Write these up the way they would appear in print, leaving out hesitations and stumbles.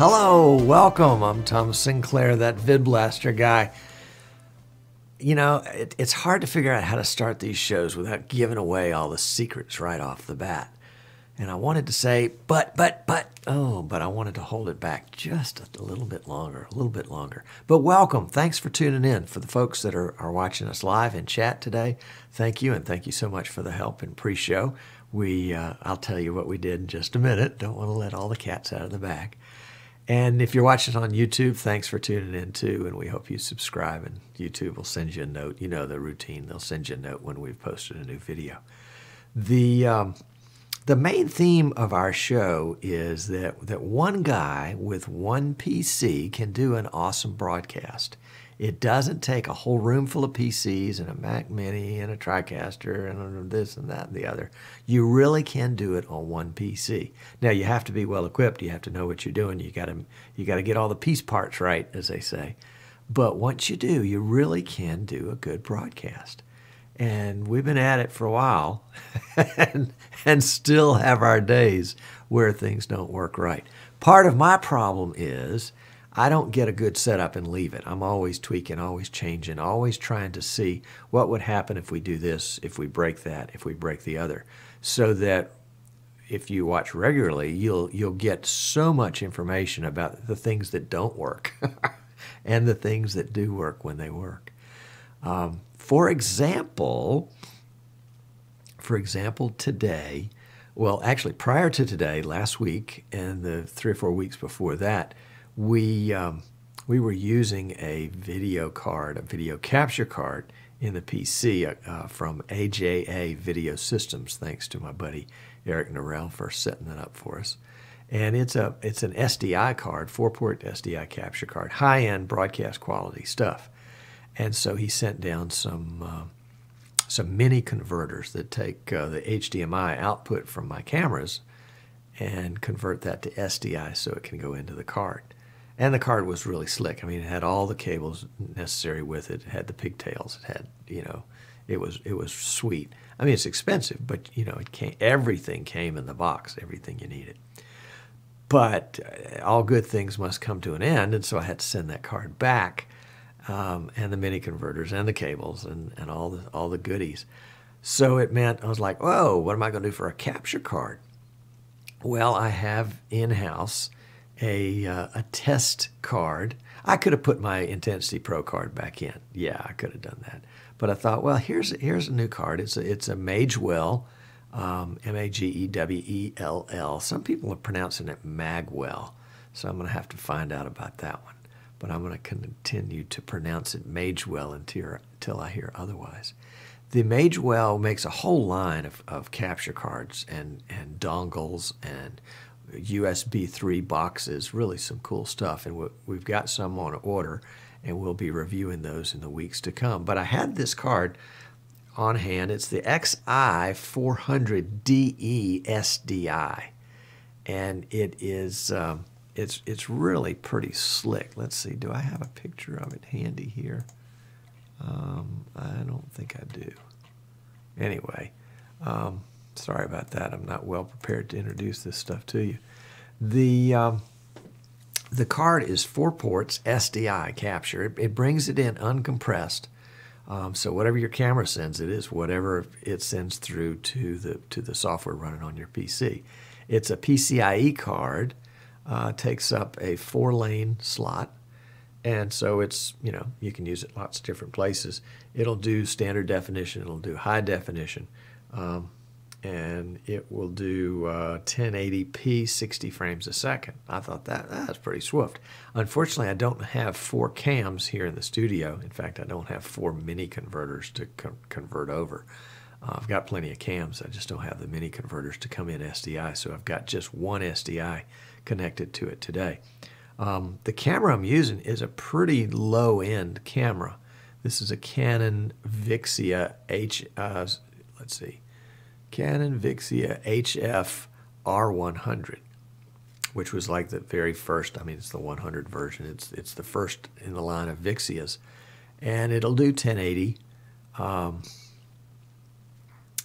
Hello, welcome. I'm Tom Sinclair, that VidBlaster guy. You know, it's hard to figure out how to start these shows without giving away all the secrets right off the bat. And I wanted to say, but I wanted to hold it back just a little bit longer. But welcome. Thanks for tuning in. For the folks that are watching us live in chat today, thank you, and thank you so much for the help in pre-show. I'll tell you what we did in just a minute. Don't want to let all the cats out of the bag. And if you're watching on YouTube, thanks for tuning in too, and we hope you subscribe, and YouTube will send you a note. You know the routine. They'll send you a note when we've posted a new video. The main theme of our show is that one guy with one PC can do an awesome broadcast. It doesn't take a whole room full of PCs and a Mac Mini and a TriCaster and this and that and the other. You really can do it on one PC. Now, you have to be well equipped. You have to know what you're doing. You got to get all the piece parts right, as they say. But once you do, you really can do a good broadcast. And we've been at it for a while and still have our days where things don't work right. Part of my problem is I don't get a good setup and leave it. I'm always tweaking, always changing, always trying to see what would happen if we do this, if we break that, if we break the other. So that if you watch regularly, you'll get so much information about the things that don't work and the things that do work when they work. For example, today, well, actually prior to today, last week, and the 3 or 4 weeks before that, we were using a video capture card in the PC from AJA Video Systems, thanks to my buddy Eric Norell for setting that up for us. And it's an SDI card, 4-port SDI capture card, high-end broadcast quality stuff. And so he sent down some mini converters that take the HDMI output from my cameras and convert that to SDI so it can go into the card. And the card was really slick. I mean, it had all the cables necessary with it. It had the pigtails. It had, it was sweet. I mean, it's expensive, but everything came in the box, everything you needed. But all good things must come to an end, and so I had to send that card back, and the mini converters and the cables and all the goodies. So it meant I was like, whoa, what am I going to do for a capture card? Well, I have in-house a test card. I could have put my Intensity Pro card back in. Yeah, I could have done that. But I thought, well, here's a new card. It's a Magewell, M-A-G-E-W-E-L-L. Some people are pronouncing it Magewell, so I'm going to have to find out about that one. But I'm going to continue to pronounce it Magewell until I hear otherwise. The Magewell makes a whole line of capture cards and dongles and USB 3 boxes, really some cool stuff, and we've got some on order, and we'll be reviewing those in the weeks to come. But I had this card on hand. It's the XI400DE-SDI, and it is it's really pretty slick. Let's see, do I have a picture of it handy here? I don't think I do. Anyway, sorry about that. I'm not well prepared to introduce this stuff to you. The card is 4 ports SDI capture. It brings it in uncompressed. So whatever your camera sends it is whatever it sends through to the software running on your PC. It's a PCIe card. Takes up a 4-lane slot. And so it's, you can use it lots of different places. It'll do standard definition. It'll do high definition. And it will do 1080p 60 frames a second. I thought that's pretty swift. Unfortunately, I don't have 4 cams here in the studio. In fact, I don't have 4 mini converters to convert over. I've got plenty of cams. I just don't have the mini converters to come in SDI, so I've got just one SDI connected to it today. The camera I'm using is a pretty low-end camera. This is a Canon Vixia Canon Vixia HF R100, which was like the very first. I mean, it's the 100 version. It's the first in the line of Vixias, and it'll do 1080.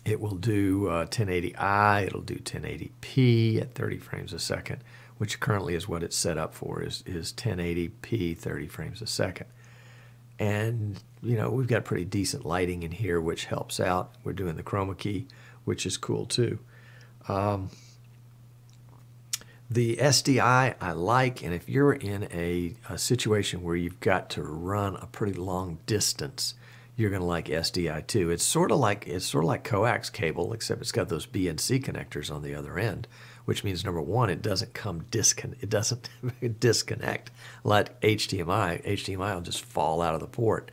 It will do 1080i. It'll do 1080p at 30 frames a second which currently is what it's set up for, is 1080p 30 frames a second. And, you know, we've got pretty decent lighting in here, which helps out. We're doing the chroma key, which is cool too. The SDI I like, and if you're in a situation where you've got to run a pretty long distance, you're going to like SDI too. It's sort of like coax cable, except it's got those B and C connectors on the other end, which means number one, it doesn't disconnect like HDMI. HDMI will just fall out of the port,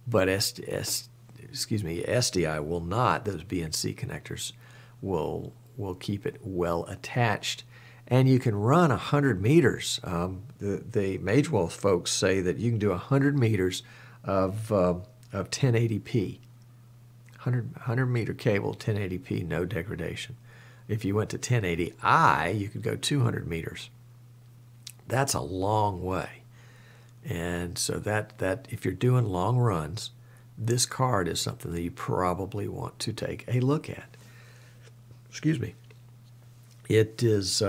but SDI will not. Those B and C connectors will keep it well attached. And you can run 100 meters. The Magewell folks say that you can do 100 meters of 1080p. 100 meter cable, 1080p, no degradation. If you went to 1080i, you could go 200 meters. That's a long way. And so that if you're doing long runs, this card is something that you probably want to take a look at. Excuse me. It is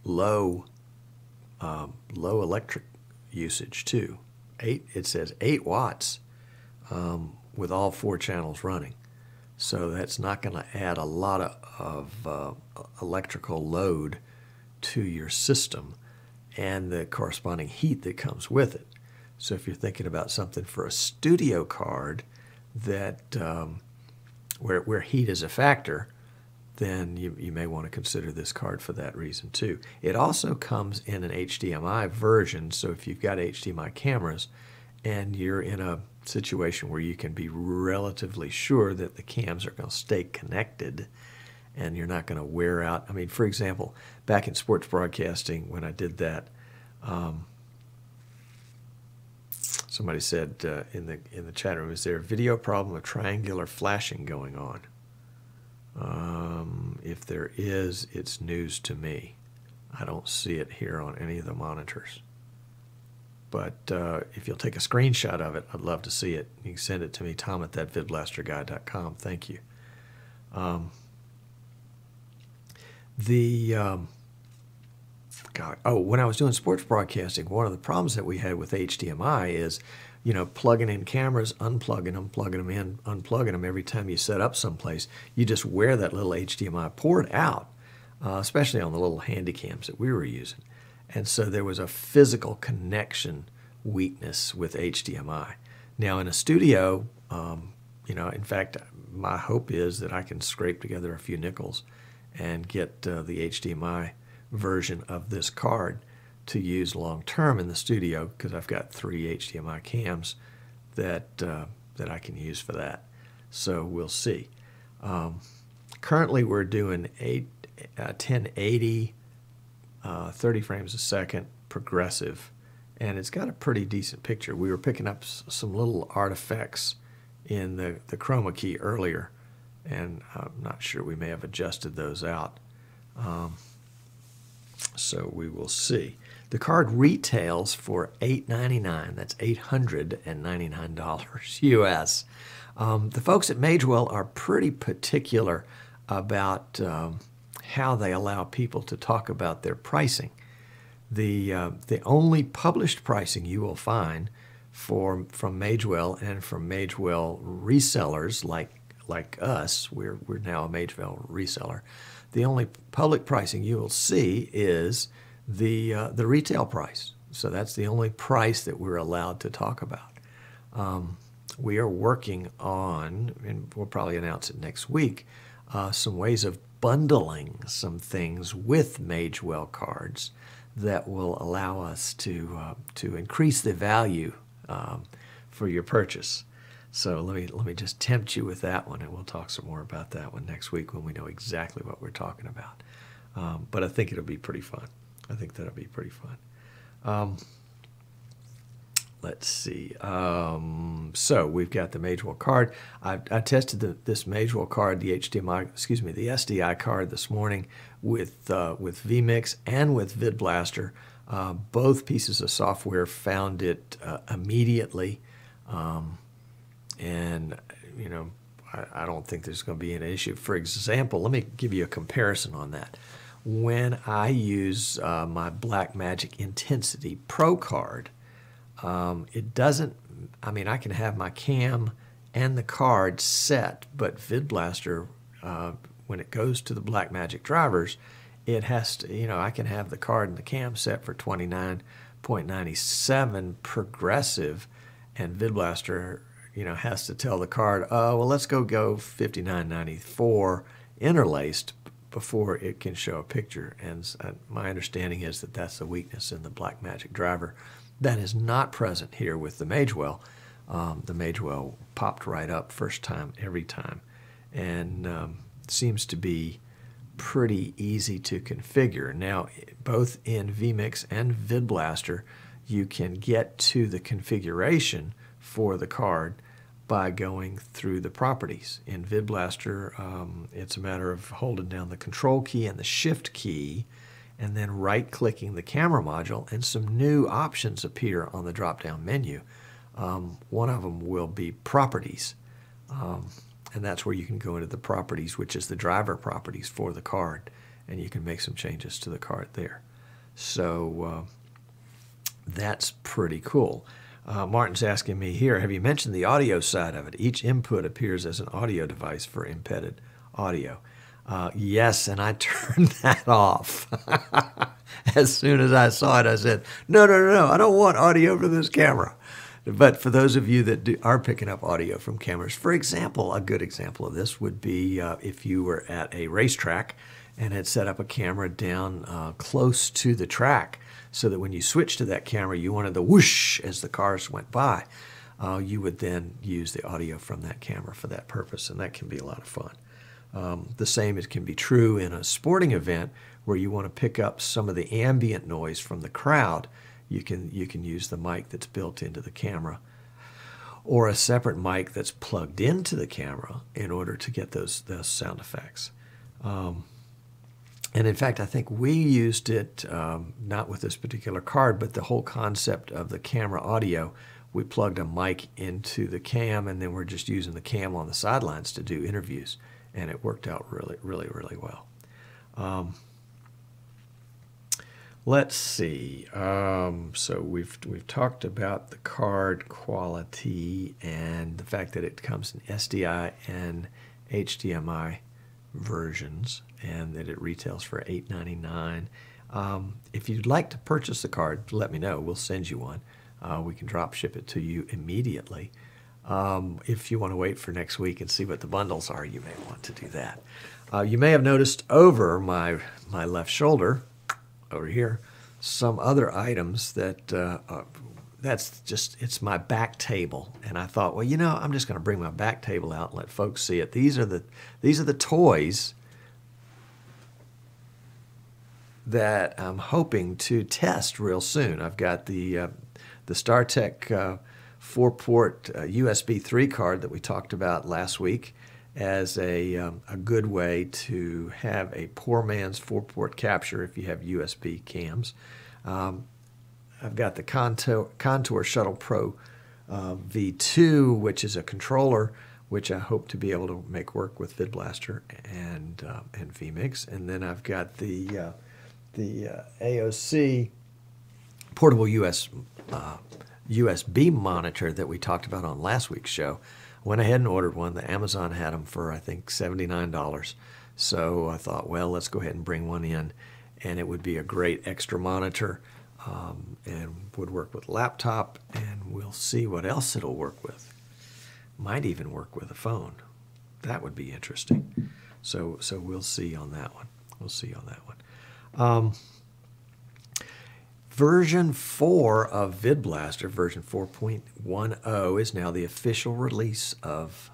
low electric usage too. It says 8 watts with all 4 channels running. So that's not going to add a lot of electrical load to your system and the corresponding heat that comes with it. So if you're thinking about something for a studio card that where heat is a factor, then you may want to consider this card for that reason too. It also comes in an HDMI version, so if you've got HDMI cameras and you're in a situation where you can be relatively sure that the cams are going to stay connected and you're not going to wear out. I mean, for example, back in sports broadcasting when I did that, somebody said in the chat room, is there a video problem of triangular flashing going on? If there is, it's news to me. I don't see it here on any of the monitors. But if you'll take a screenshot of it, I'd love to see it. You can send it to me, Tom at thatvidblasterguy.com. Thank you. When I was doing sports broadcasting, one of the problems that we had with HDMI is, you know, plugging in cameras, unplugging them, plugging them in, unplugging them. Every time you set up someplace, you just wear that little HDMI port out, especially on the little handy cams that we were using. And so there was a physical connection weakness with HDMI. Now in a studio, you know, in fact, my hope is that I can scrape together a few nickels and get the HDMI version of this card to use long term in the studio, because I've got 3 HDMI cams that I can use for that. So we'll see. Currently we're doing 1080 30 frames a second progressive, and it's got a pretty decent picture. We were picking up some little artifacts in the chroma key earlier, and I'm not sure, we may have adjusted those out. So we will see. The card retails for $899. That's $899 US. The folks at Magewell are pretty particular about how they allow people to talk about their pricing. The only published pricing you will find from Magewell and from Magewell resellers like us, we're now a Magewell reseller. The only public pricing you will see is the retail price. So that's the only price that we're allowed to talk about. We are working on, and we'll probably announce it next week, some ways of bundling some things with Magewell cards that will allow us to increase the value for your purchase. So let me just tempt you with that one, and we'll talk some more about that one next week when we know exactly what we're talking about. But I think it'll be pretty fun. I think that'll be pretty fun. Let's see. So we've got the Magewell card. I tested this Magewell card, the SDI card this morning with vMix and with VidBlaster. Both pieces of software found it immediately, and you know, I don't think there's going to be an issue. For example, let me give you a comparison on that. When I use my Blackmagic Intensity Pro card, it doesn't, I mean, I can have my cam and the card set, but VidBlaster, when it goes to the Blackmagic drivers, it has to, you know, I can have the card and the cam set for 29.97 progressive, and VidBlaster, you know, has to tell the card, oh, well, let's go 59.94 interlaced before it can show a picture. And my understanding is that that's the weakness in the Blackmagic driver. That is not present here with the Magewell. The Magewell popped right up first time, every time, and seems to be pretty easy to configure. Now, both in vMix and VidBlaster, you can get to the configuration for the card by going through the properties. In VidBlaster, it's a matter of holding down the control key and the shift key, and then right-clicking the camera module, and some new options appear on the drop-down menu. One of them will be properties, and that's where you can go into the properties, which is the driver properties for the card, and you can make some changes to the card there. So that's pretty cool. Martin's asking me here, have you mentioned the audio side of it? Each input appears as an audio device for embedded audio. Yes, and I turned that off. As soon as I saw it, I said, no, I don't want audio for this camera. But for those of you that are picking up audio from cameras, for example, a good example of this would be if you were at a racetrack and had set up a camera down close to the track, so that when you switch to that camera, you wanted the whoosh as the cars went by. You would then use the audio from that camera for that purpose, and that can be a lot of fun. The same it can be true in a sporting event where you want to pick up some of the ambient noise from the crowd. You can use the mic that's built into the camera, or a separate mic that's plugged into the camera in order to get those sound effects. And in fact, I think we used it, not with this particular card, but the whole concept of the camera audio. We plugged a mic into the cam, and then we're just using the cam on the sidelines to do interviews. And it worked out really well. Let's see. So we've talked about the card quality and the fact that it comes in SDI and HDMI versions, and that it retails for $8.99. If you'd like to purchase the card, let me know. We'll send you one. We can drop ship it to you immediately. If you want to wait for next week and see what the bundles are, you may want to do that. You may have noticed over my left shoulder, over here, some other items that that's just, it's my back table. And I thought, well, you know, I'm just going to bring my back table out and let folks see it. These are the toys that I'm hoping to test real soon. I've got the StarTech 4-port USB 3 card that we talked about last week as a good way to have a poor man's 4-port capture if you have USB cams. I've got the Contour Shuttle Pro V2, which is a controller, which I hope to be able to make work with VidBlaster and vMix. And then I've got the AOC portable USB monitor that we talked about on last week's show. Went ahead and ordered one. The Amazon had them for, I think, $79. So I thought, well, let's go ahead and bring one in, and it would be a great extra monitor, and would work with laptop, and we'll see what else it'll work with. Might even work with a phone. That would be interesting. So we'll see on that one. We'll see on that one. Version 4 of VidBlaster, version 4.10, is now the official release of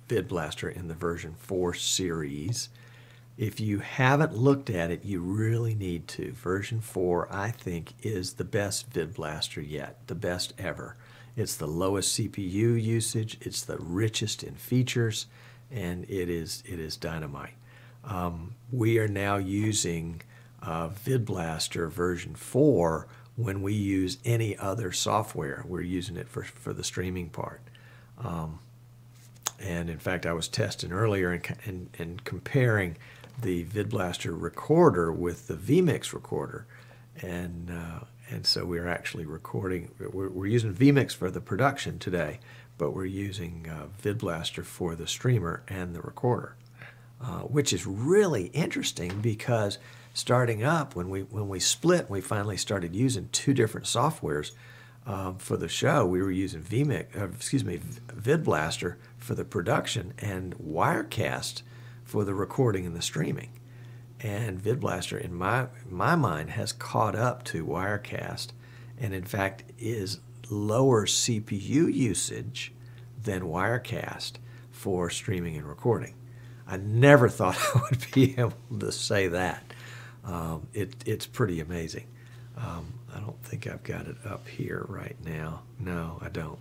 VidBlaster in the version 4 series. If you haven't looked at it, you really need to. Version 4, I think, is the best VidBlaster yet, the best ever. It's the lowest CPU usage, it's the richest in features, and it is dynamite. We are now using VidBlaster version 4 when we use any other software. We're using it for the streaming part. And in fact, I was testing earlier and comparing the VidBlaster recorder with the vMix recorder. And so we're actually recording, we're using vMix for the production today, but we're using VidBlaster for the streamer and the recorder, which is really interesting because starting up, when we split, we finally started using two different softwares for the show. We were using VidBlaster for the production and Wirecast for the recording and the streaming. And VidBlaster, in my mind, has caught up to Wirecast, and in fact is lower CPU usage than Wirecast for streaming and recording. I never thought I would be able to say that. It's pretty amazing. I don't think I've got it up here right now. No, I don't.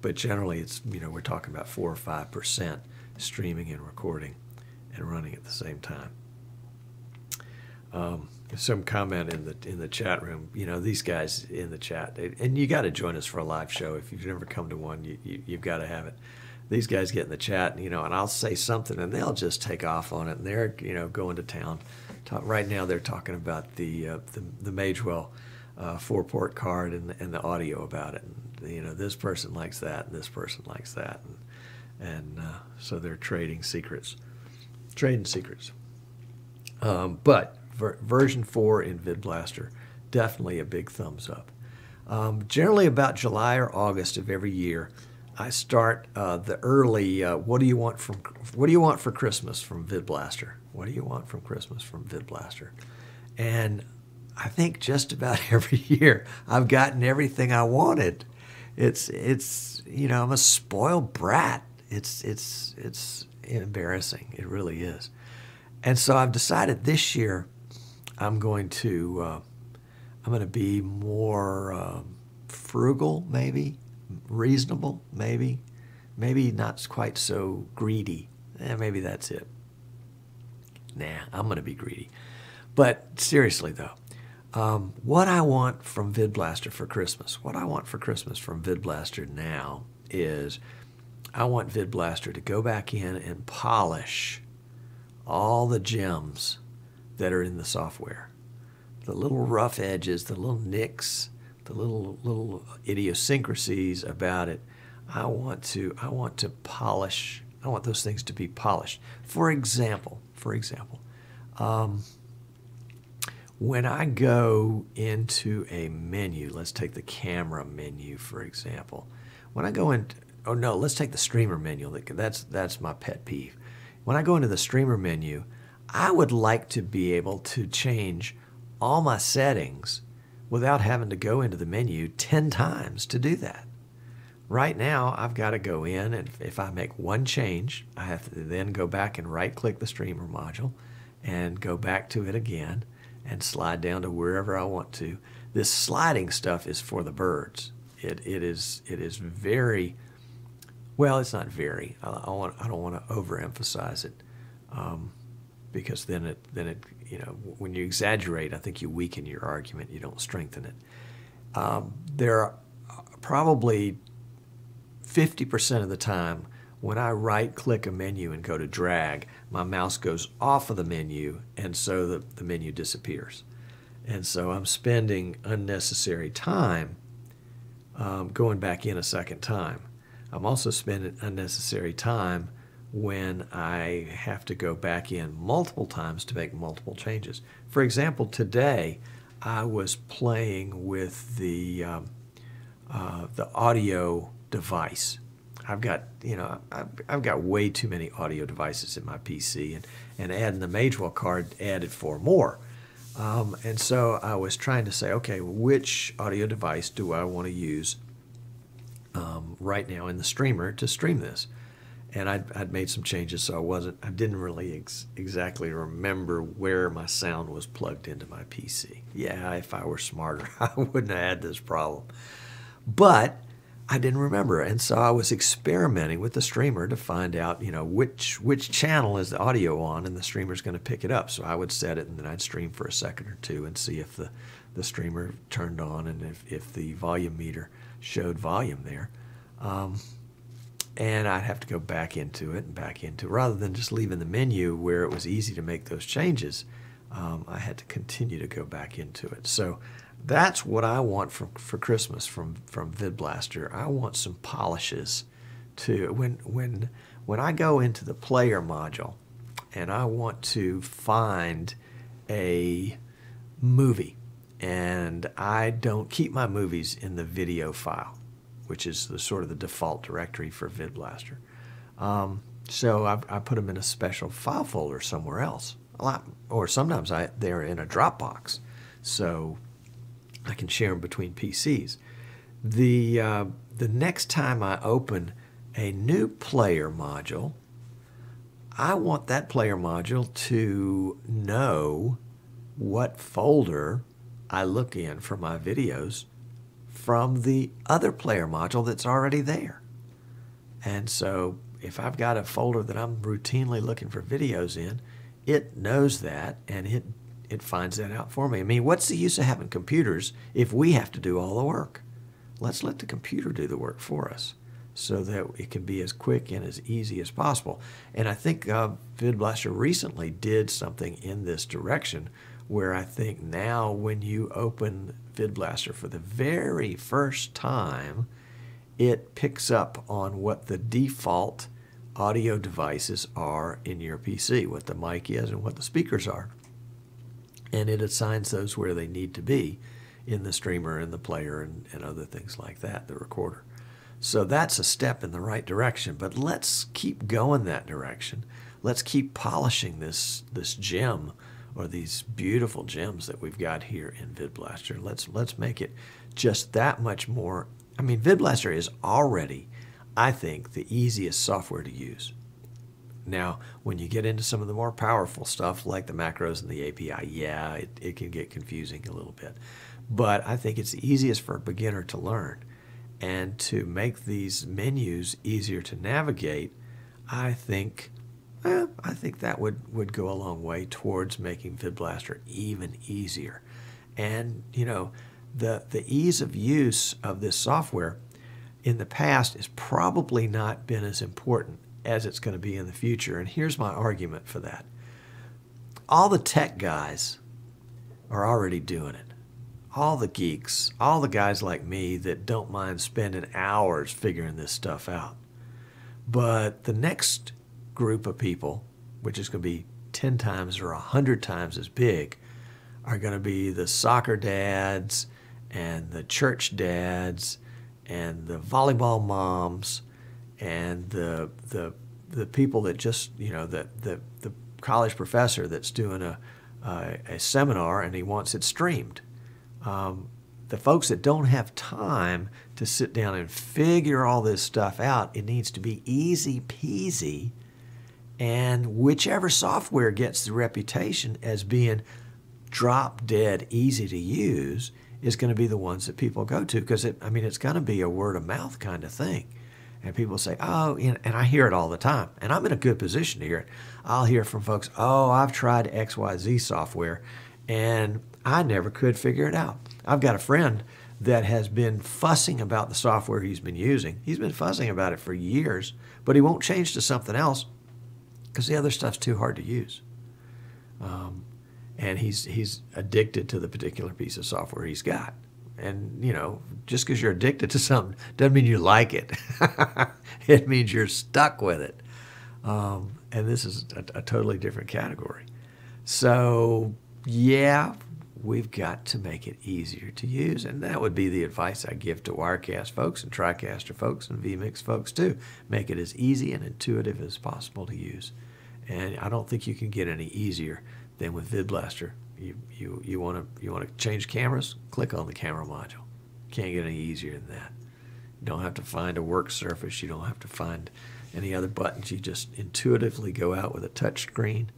But generally, it's, we're talking about 4 or 5% streaming and recording and running at the same time. Some comment in the chat room. These guys in the chat, and you got to join us for a live show. If you've never come to one, you've got to have it. These guys get in the chat, and I'll say something, and they'll just take off on it, and they're going to town. Right now, they're talking about the Magewell 4-port card and the audio about it. And, this person likes that, and this person likes that, and so they're trading secrets. But version 4 in VidBlaster, definitely a big thumbs up. Generally about July or August of every year, I start the early what do you want for Christmas from VidBlaster? What do you want from Christmas from VidBlaster? And I think just about every year I've gotten everything I wanted. It's I'm a spoiled brat. It's embarrassing. It really is. And so I've decided this year I'm going to be more frugal, maybe reasonable, maybe not quite so greedy. Maybe that's it. Nah, I'm going to be greedy. But seriously though, what I want from VidBlaster for Christmas, what I want for Christmas from VidBlaster now is I want VidBlaster to go back in and polish all the gems that are in the software. The little rough edges, the little nicks, the little idiosyncrasies about it. I want to polish. I want those things to be polished. For example, when I go into a menu, let's take the camera menu, for example. When I go in, oh no, let's take the streamer menu. That's my pet peeve. When I go into the streamer menu, I would like to be able to change all my settings without having to go into the menu 10 times to do that. Right now, I've got to go in, and if I make one change, I have to then go back and right-click the streamer module and go back to it again and slide down to wherever I want to. This sliding stuff is for the birds. It is very, well, it's not very. I don't want to overemphasize it, because then it when you exaggerate, I think you weaken your argument. You don't strengthen it. There are probably 50% of the time when I right-click a menu and go to drag, my mouse goes off of the menu, and so the menu disappears. And so I'm spending unnecessary time going back in a second time. I'm also spending unnecessary time when I have to go back in multiple times to make multiple changes. For example, today I was playing with the audio device. I've got way too many audio devices in my PC, and adding the Magewell card added 4 more. And so I was trying to say, okay, which audio device do I want to use right now in the streamer to stream this? And I'd made some changes, so I didn't really exactly remember where my sound was plugged into my PC. Yeah, if I were smarter, I wouldn't have had this problem. But I didn't remember, and so I was experimenting with the streamer to find out, which channel is the audio on, and the streamer's going to pick it up. So I would set it, and then I'd stream for a second or two and see if the streamer turned on and if the volume meter showed volume there. And I'd have to go back into it and back into it. Rather than just leaving the menu where it was easy to make those changes, I had to continue to go back into it. So that's what I want for Christmas from VidBlaster. I want some polishes to when I go into the player module and I want to find a movie, and I don't keep my movies in the video file, which is the sort of the default directory for VidBlaster. So I put them in a special file folder somewhere else. Or sometimes they're in a Dropbox, so I can share them between PCs. The next time I open a new player module, I want that player module to know what folder I look in for my videos from the other player module that's already there. And so if I've got a folder that I'm routinely looking for videos in, it knows that, and it finds that out for me. I mean, what's the use of having computers if we have to do all the work? Let's let the computer do the work for us so that it can be as quick and as easy as possible. And I think VidBlaster recently did something in this direction where I think now when you open VidBlaster for the very first time, it picks up on what the default audio devices are in your PC, what the mic is and what the speakers are. And it assigns those where they need to be in the streamer and the player and other things like that, the recorder. So that's a step in the right direction, but let's keep going that direction. Let's keep polishing this gem, or these beautiful gems that we've got here in VidBlaster. Let's make it just that much more. I mean, VidBlaster is already, I think, the easiest software to use. Now, when you get into some of the more powerful stuff like the macros and the API, yeah, it can get confusing a little bit. But I think it's the easiest for a beginner to learn. And to make these menus easier to navigate, I think that would go a long way towards making VidBlaster even easier. And, you know, the ease of use of this software in the past has probably not been as important as it's going to be in the future. And here's my argument for that. All the tech guys are already doing it. All the geeks, all the guys like me that don't mind spending hours figuring this stuff out. But the next group of people, which is going to be 10 times or 100 times as big, are going to be the soccer dads and the church dads and the volleyball moms and the people that just, you know, the college professor that's doing a seminar and he wants it streamed. The folks that don't have time to sit down and figure all this stuff out, it needs to be easy peasy. And whichever software gets the reputation as being drop dead easy to use is going to be the ones that people go to, because it's going to be a word of mouth kind of thing. And people say, oh, and I hear it all the time, and I'm in a good position to hear it. I'll hear from folks, oh, I've tried XYZ software, and I never could figure it out. I've got a friend that has been fussing about the software he's been using. He's been fussing about it for years, but he won't change to something else because the other stuff's too hard to use. And he's addicted to the particular piece of software he's got. And, you know, just because you're addicted to something doesn't mean you like it. It means you're stuck with it. And this is a totally different category. So, yeah, we've got to make it easier to use. And that would be the advice I give to Wirecast folks and TriCaster folks and vMix folks too. Make it as easy and intuitive as possible to use. And I don't think you can get any easier than with VidBlaster. You want to change cameras? Click on the camera module. Can't get any easier than that. You don't have to find a work surface. You don't have to find any other buttons. You just intuitively go out with a touch screen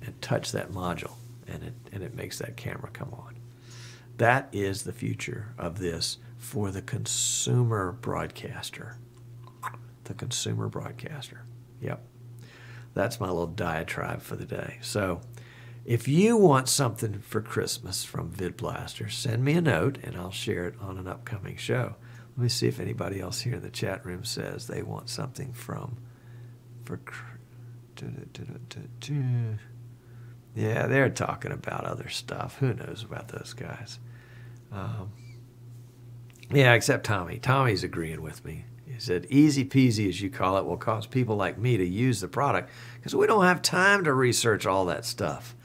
and touch that module, and it makes that camera come on. That is the future of this for the consumer broadcaster. The consumer broadcaster. Yep. That's my little diatribe for the day. So if you want something for Christmas from VidBlaster, send me a note and I'll share it on an upcoming show. Let me see if anybody else here in the chat room says they want something yeah, they're talking about other stuff. Who knows about those guys? Yeah, except Tommy. Tommy's agreeing with me. He said, easy peasy, as you call it, will cause people like me to use the product because we don't have time to research all that stuff.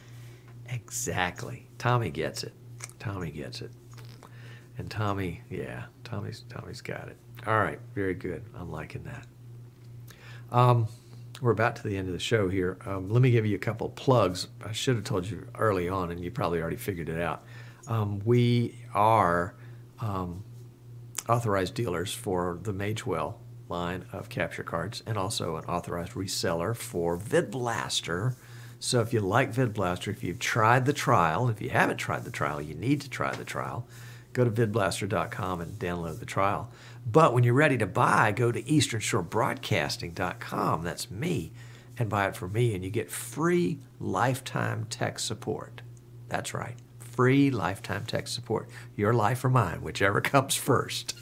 Exactly. Tommy gets it. Tommy gets it. And Tommy, yeah, Tommy's got it. All right, very good. I'm liking that. We're about to the end of the show here. Let me give you a couple plugs. I should have told you early on, and you probably already figured it out. We are authorized dealers for the Magewell line of capture cards and also an authorized reseller for VidBlaster. So if you like VidBlaster, if you've tried the trial, if you haven't tried the trial, you need to try the trial. Go to vidblaster.com and download the trial. But when you're ready to buy, go to easternshorebroadcasting.com. That's me. And buy it from me, and you get free lifetime tech support. That's right. Free lifetime tech support. Your life or mine, whichever comes first.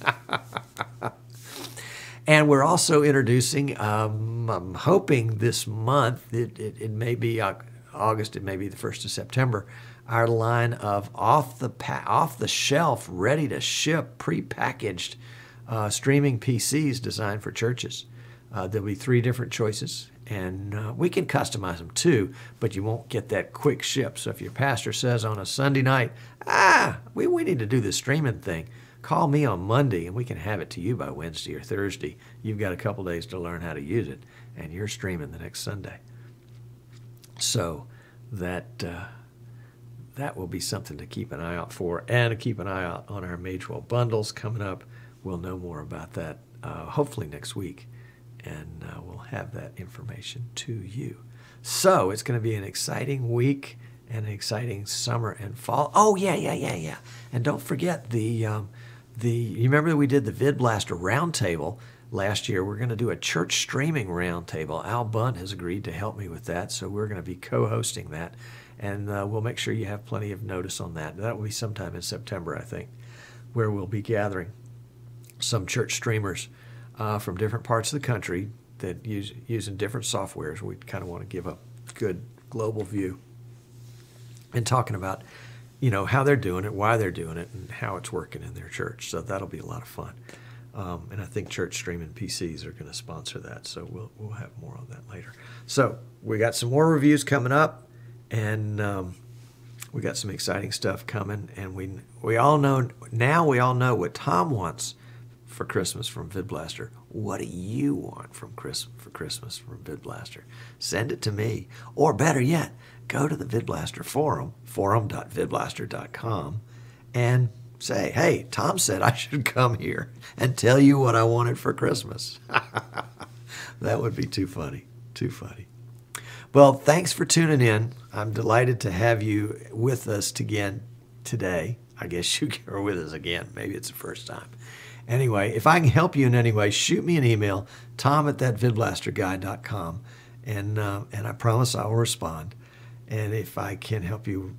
And we're also introducing, I'm hoping this month, it may be August, it may be the 1st of September, our line of off-the-shelf, ready-to-ship, pre-packaged streaming PCs designed for churches. There'll be 3 different choices, and we can customize them too, but you won't get that quick ship. So if your pastor says on a Sunday night, we need to do this streaming thing, call me on Monday and we can have it to you by Wednesday or Thursday. You've got a couple days to learn how to use it, and you're streaming the next Sunday. So that will be something to keep an eye out for, and to keep an eye out on our Magewell bundles coming up. We'll know more about that hopefully next week, and we'll have that information to you. So it's going to be an exciting week and an exciting summer and fall. Oh, yeah. And don't forget you remember that we did the VidBlaster Roundtable last year. We're going to do a church streaming roundtable. Al Bunt has agreed to help me with that, so we're going to be co-hosting that. And we'll make sure you have plenty of notice on that. That will be sometime in September, I think, where we'll be gathering some church streamers from different parts of the country that using different softwares. We kind of want to give a good global view and talking about, how they're doing it, why they're doing it, and how it's working in their church. So that'll be a lot of fun. And I think Church Streaming PCs are going to sponsor that. So we'll have more on that later. So we got some more reviews coming up, and we got some exciting stuff coming. And we all know what Tom wants for Christmas from VidBlaster. What do you want for Christmas from VidBlaster? Send it to me. Or better yet, go to the VidBlaster forum, forum.vidblaster.com, and say, hey, Tom said I should come here and tell you what I wanted for Christmas. That would be too funny. Too funny. Well, thanks for tuning in. I'm delighted to have you with us again today. I guess you are with us again. Maybe it's the first time. Anyway, if I can help you in any way, shoot me an email, tom@thatvidblasterguy.com, and I promise I will respond. And if I can help you,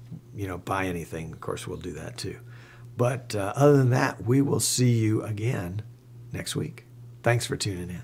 buy anything, of course, we'll do that too. But other than that, we will see you again next week. Thanks for tuning in.